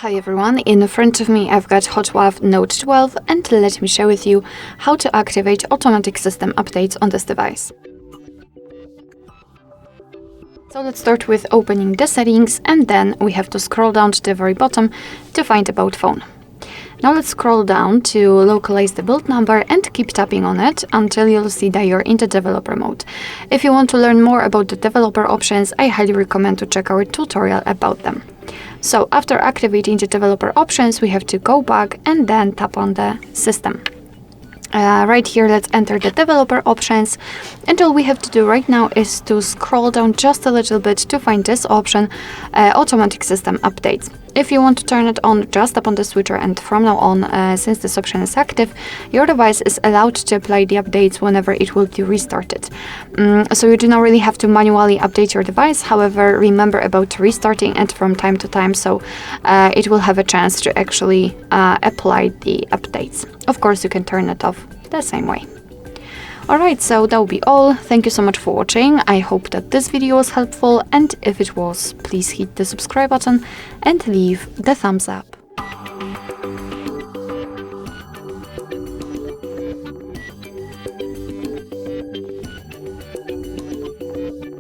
Hi everyone, in front of me I've got HOTWAV Note 12 and let me share with you how to activate automatic system updates on this device. So let's start with opening the settings and then we have to scroll down to the very bottom to find About Phone. Now let's scroll down to localize the build number and keep tapping on it until you'll see that you're in the developer mode. If you want to learn more about the developer options, I highly recommend to check our tutorial about them. So after activating the developer options, we have to go back and then tap on the system. Right here, let's enter the developer options, and all we have to do right now is to scroll down just a little bit to find this option, automatic system updates. If you want to turn it on, just tap on the switcher, and from now on, since this option is active, your device is allowed to apply the updates whenever it will be restarted. So you do not really have to manually update your device. However, remember about restarting it from time to time, so it will have a chance to actually apply the updates. Of course, you can turn it off the same way. Alright, so that will be all. Thank you so much for watching. I hope that this video was helpful, and if it was, please hit the subscribe button and leave the thumbs up.